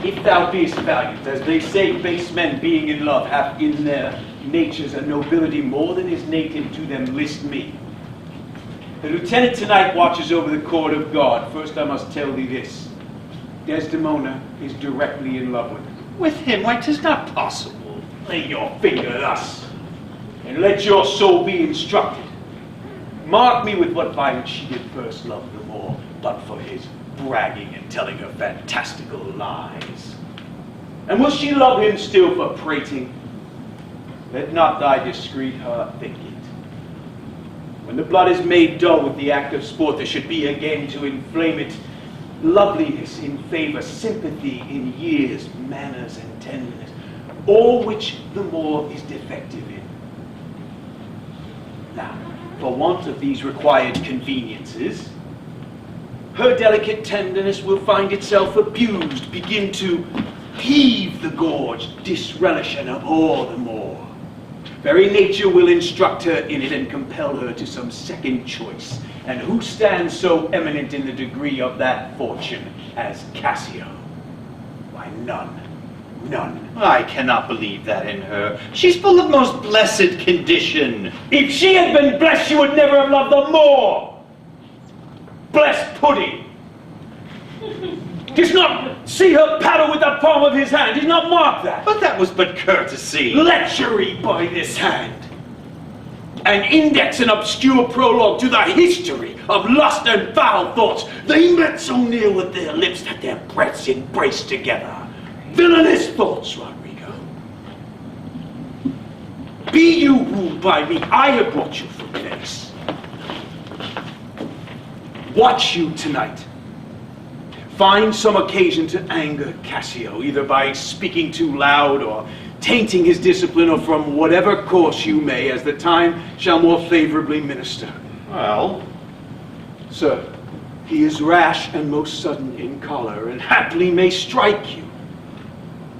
If thou beest valiant, as they say base men being in love have in their natures a nobility more than is native to them, list me. The lieutenant tonight watches over the court of God. First I must tell thee this. Desdemona is directly in love with him. With him? Why, 'tis not possible. Lay your finger thus, and let your soul be instructed. Mark me with what violence she did first love the more, but for his bragging and telling her fantastical lies. And will she love him still for prating? Let not thy discreet heart think it. When the blood is made dull with the act of sport, there should be again to inflame it loveliness in favor, sympathy in years, manners and tenderness, all which the more is defective in. Now, for want of these required conveniences, her delicate tenderness will find itself abused, begin to heave the gorge, disrelish and abhor the more. Very nature will instruct her in it and compel her to some second choice. And who stands so eminent in the degree of that fortune as Cassio? Why, none. None. I cannot believe that in her. She's full of most blessed condition. If she had been blessed, she would never have loved the more. Blessed pudding. Does not see her paddle with the palm of his hand. Did not mark that. But that was but courtesy. Lechery by this hand. An index and obscure prologue to the history of lust and foul thoughts. They met so near with their lips that their breaths embraced together. Villainous thoughts, Rodrigo. Be you ruled by me. I have brought you from Venice. Watch you tonight. Find some occasion to anger Cassio, either by speaking too loud or tainting his discipline, or from whatever course you may, as the time shall more favorably minister. Well? Sir, he is rash and most sudden in choler, and haply may strike you.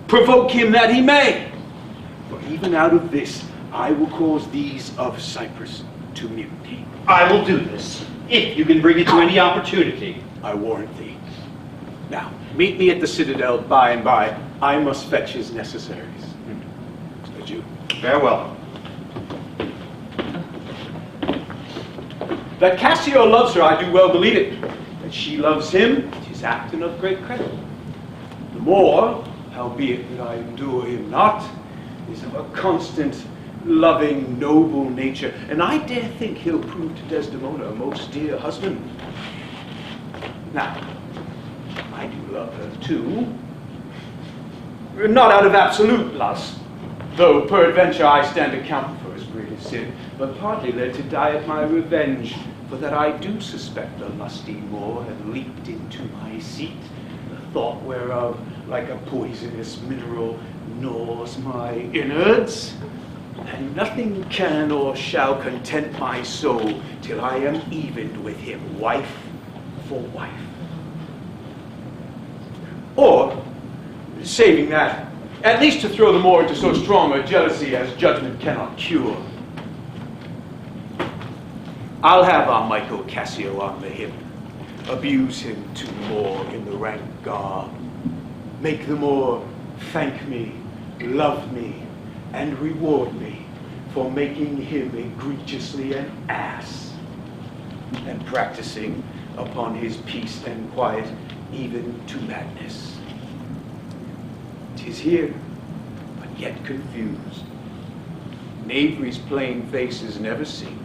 Provoke him that he may. For even out of this, I will cause these of Cyprus to mutiny. I will do this, if you can bring it to any opportunity. I warrant thee. Now, meet me at the citadel by and by. I must fetch his necessaries. Adieu. Farewell. That Cassio loves her, I do well believe it. That she loves him, 'tis apt and of great credit. The more, howbeit that I endure him not, is of a constant, loving, noble nature, and I dare think he'll prove to Desdemona a most dear husband. Now, I do love her too, not out of absolute lust, though peradventure I stand accounted for as great a sin, but partly led to die at my revenge, for that I do suspect the lusty Moor had leaped into my seat, the thought whereof, like a poisonous mineral, gnaws my innards, and nothing can or shall content my soul till I am evened with him, wife for wife. Or, saving that, at least to throw the Moor into so strong a jealousy as judgment cannot cure. I'll have our Michael Cassio on the hip, abuse him to Moor in the rank garb, make the Moor thank me, love me, and reward me for making him egregiously an ass, and practicing upon his peace and quiet even to madness. 'Tis here, but yet confused. Knavery's plain face is never seen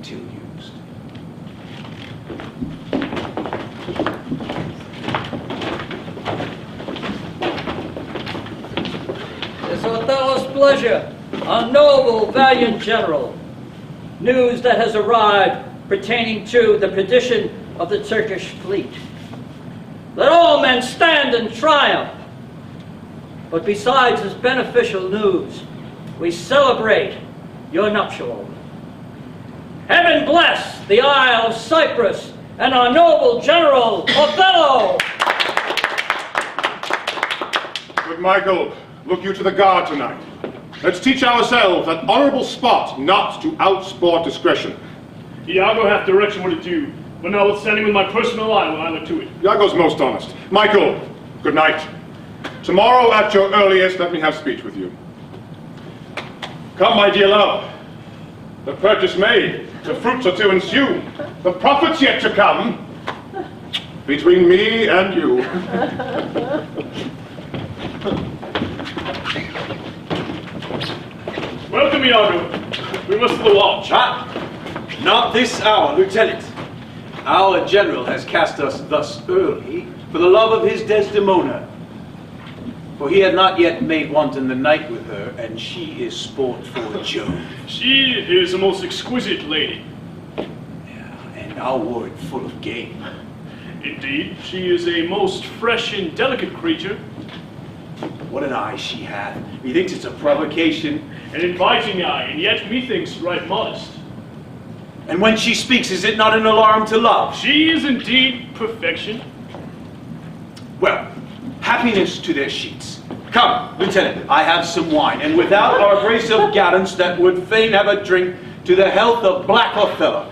till used. It's Othello's pleasure, a noble, valiant general. News that has arrived pertaining to the perdition of the Turkish fleet. Let all men stand in triumph. But besides this beneficial news, we celebrate your nuptial. Heaven bless the Isle of Cyprus and our noble general, Othello! Good Michael, look you to the guard tonight. Let's teach ourselves that honorable spot not to outsport discretion. Iago hath direction what to do, but notwithstanding with my personal eye will I look to it. Iago's most honest. Michael, good night. Tomorrow at your earliest, let me have speech with you. Come, my dear love. The purchase made, the fruits are to ensue, the profits yet to come, between me and you. Welcome, Iago. We must the watch. Ah, not this hour, Lieutenant. Our general has cast us thus early for the love of his Desdemona. For he had not yet made wanton the night with her, and she is sport for Jove. She is a most exquisite lady. Yeah, and our ward full of game. Indeed, she is a most fresh and delicate creature. What an eye she hath. Methinks it's a provocation. An inviting eye, and yet methinks right modest. And when she speaks, is it not an alarm to love? She is indeed perfection. Well, happiness to their sheets. Come, Lieutenant, I have some wine, and without our brace of gallants that would fain have a drink to the health of Black Othello.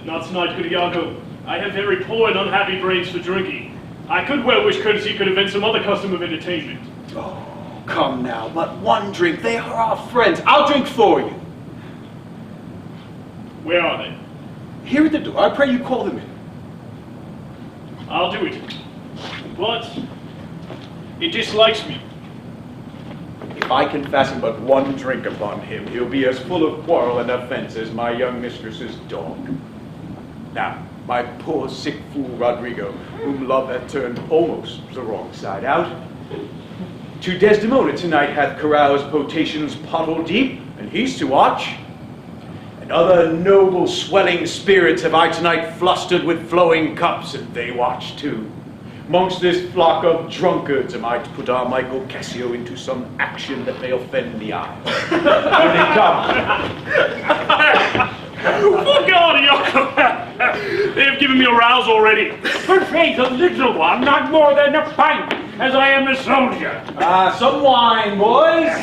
Not tonight, good Iago. I have very poor and unhappy brains for drinking. I could well wish courtesy could invent some other custom of entertainment. Oh, come now, but one drink. They are our friends. I'll drink for you. Where are they? Here at the door. I pray you call them in. I'll do it. But it dislikes me. If I can fasten but one drink upon him, he'll be as full of quarrel and offense as my young mistress's dog. Now, my poor sick fool Rodrigo, whom love hath turned almost the wrong side out, to Desdemona tonight hath caroused potations pottle deep, and he's to watch. And other noble swelling spirits have I tonight flustered with flowing cups, and they watch too. Mongst this flock of drunkards am I to put our Michael Cassio into some action that may offend the eye. Here they come. For God, Iago! They have given me a rouse already. For faith, a little one, not more than a pint, as I am a soldier. Some wine, boys.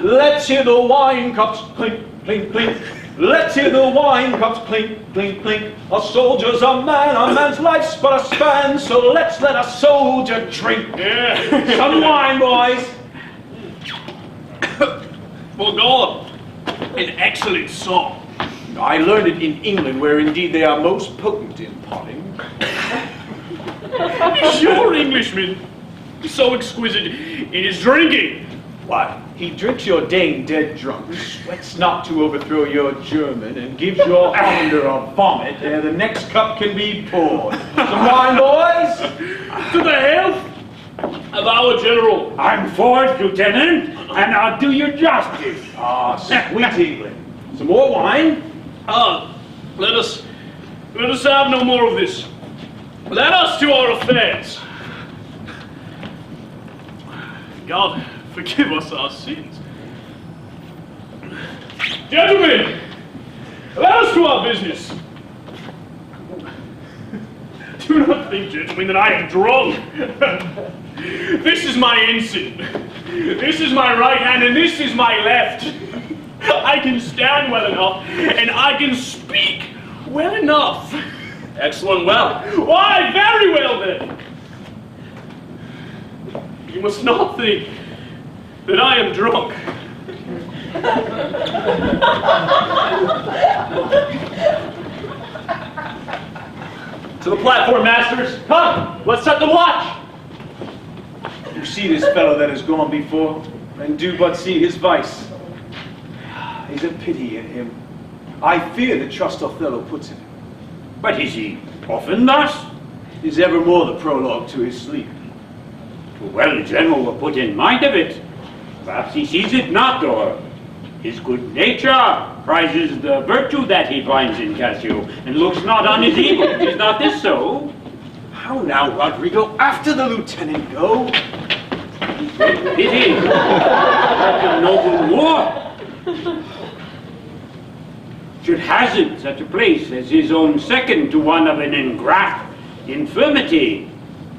Let's hear the wine cups clink, clink, clink. Let's hear the wine cups clink, clink, clink. A soldier's a man's life's but a span, so let's let a soldier drink. Yeah. Some wine, boys. For God, an excellent song. I learned it in England, where indeed they are most potent in potting. Is your Englishman so exquisite in his drinking? Why, he drinks your Dane dead drunk, sweats not to overthrow your German, and gives your Hollander a vomit ere the next cup can be poured. Some wine, boys? To the health of our general. I'm for it, Lieutenant, and I'll do you justice. Ah, sweet England. Some more wine? Let us have no more of this. Let us to our affairs. God, forgive us our sins. Gentlemen, let us to our business. Do not think, gentlemen, that I am drunk. This is my ensign. This is my right hand, and this is my left. I can stand well enough, and I can speak well enough. Excellent, well. Why, very well then. You must not think that I am drunk. To the platform, masters. Come, let's set the watch. You see this fellow that has gone before, and do but see his vice. He's a pity in him. I fear the trust Othello puts in him. But is he often thus? Is evermore the prologue to his sleep. Well, the general will put in mind of it. Perhaps he sees it not, or his good nature prizes the virtue that he finds in Cassio, and looks not on his evil. Is not this so? How now, Rodrigo? After the lieutenant go? Pity that the noble Moor should hazard such a place as his own second to one of an ingract infirmity.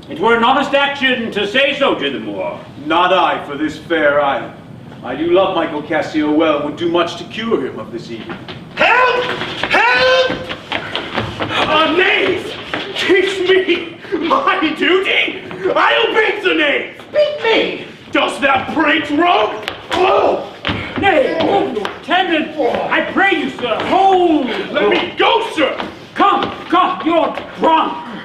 It were an honest action to say so to the Moor. Not I, for this fair island. I do love Michael Cassio well, and would do much to cure him of this evil. Help! Help! A knave! Teach me my duty! I'll beat the knave! Nay! Dost thou prate, rogue? Oh! Nay, Lieutenant, I pray you, sir, hold! Let me go, sir! Come, you're drunk!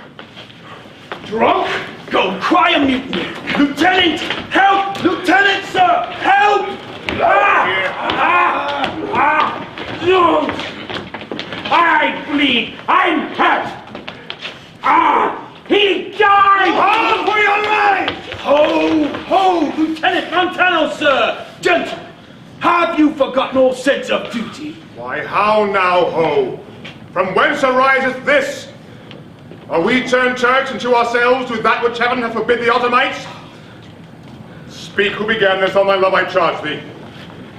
Drunk? Go, cry a mutiny! Lieutenant, help! Lieutenant, sir, help! I bleed! I'm hurt! He died! Hold for your life! Ho, Lieutenant Montano, sir! Gentlemen, have you forgotten all sense of duty? Why, how now, ho? From whence ariseth this? Are we turned Turks into ourselves with that which heaven hath forbid the Ottomites? Speak who began this, on my love I charge thee.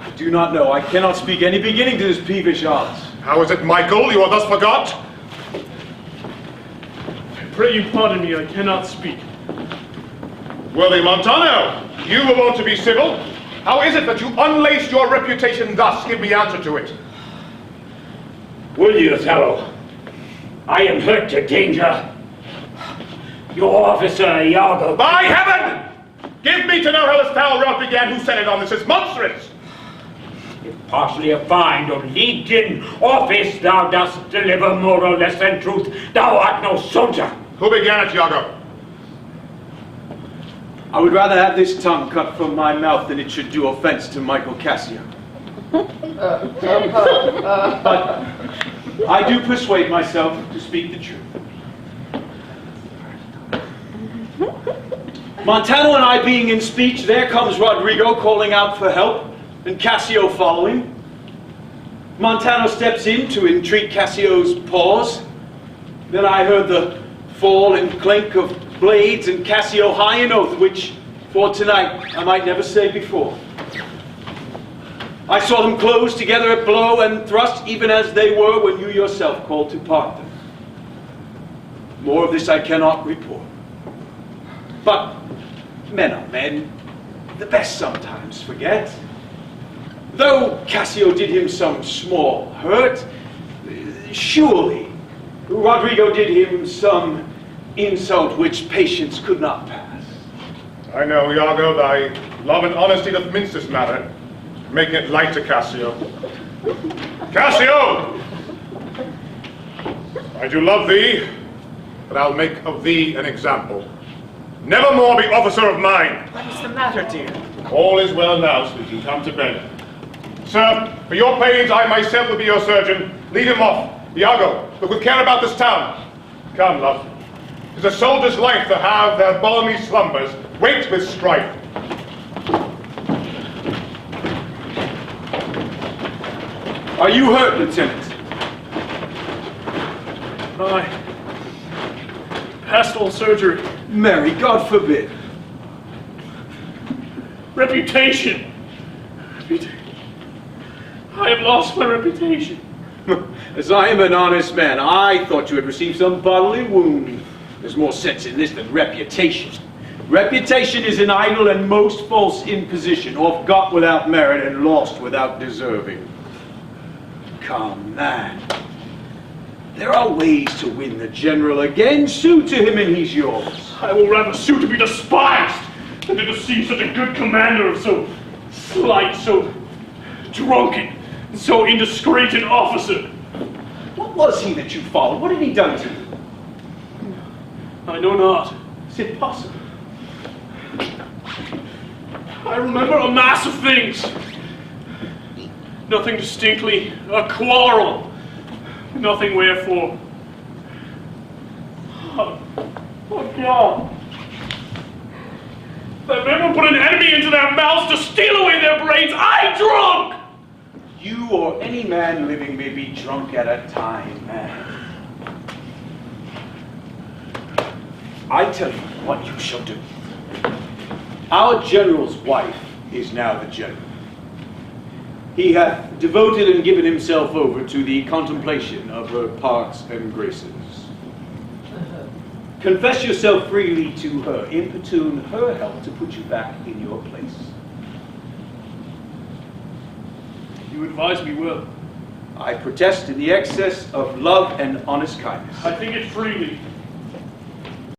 I do not know. I cannot speak any beginning to this peevish art. How is it, Michael, you are thus forgot? I pray you pardon me, I cannot speak. Worthy Montano, you were wont to be civil. How is it that you unlaced your reputation thus? Give me answer to it. Will you, Othello? I am hurt to danger. Your officer, Iago. By heaven! Give me to know how this foul rout began. Who set it on? This is monstrous. If partially affined or leagued in office thou dost deliver more or less than truth, thou art no soldier. Who began it, Iago? I would rather have this tongue cut from my mouth than it should do offense to Michael Cassio. But I do persuade myself to speak the truth. Montano and I being in speech, there comes Rodrigo calling out for help, and Cassio following. Montano steps in to entreat Cassio's pause. Then I heard the fall and clink of blades, and Cassio high an oath, which for tonight I might never say before. I saw them close together at blow and thrust, even as they were when you yourself called to part them. More of this I cannot report. But men are men. The best sometimes forget. Though Cassio did him some small hurt, surely Rodrigo did him some insult which patience could not pass. I know, Iago, thy love and honesty doth mince this matter, making it light to Cassio. Cassio! I do love thee, but I'll make of thee an example. Never more be officer of mine. What is the matter, dear? All is well now, sweetie. Come to bed. Sir, for your pains, I myself will be your surgeon. Lead him off. Iago, look with care about this town. Come, love. 'Tis a soldier's life to have their balmy slumbers wait with strife. Are you hurt, Lieutenant? Aye. Past all surgery. Mary, God forbid. Reputation. I have lost my reputation. As I am an honest man, I thought you had received some bodily wound. There's more sense in this than reputation. Reputation is an idle and most false imposition, oft got without merit and lost without deserving. Come, man. There are ways to win the general again. Sue to him and he's yours. I will rather sue to be despised than to deceive such a good commander of so slight, so drunken, and so indiscreet an officer. What was he that you followed? What had he done to you? I know not. Is it possible? I remember a mass of things. Nothing distinctly. A quarrel. Nothing wherefore. Oh God. They've ever put an enemy into their mouths to steal away their brains. I'm drunk! You or any man living may be drunk at a time, man. I tell you what you shall do. Our general's wife is now the general. He hath devoted and given himself over to the contemplation of her parts and graces. Confess yourself freely to her, importune her help to put you back in your place. You advise me well. I protest in the excess of love and honest kindness. I think it freely.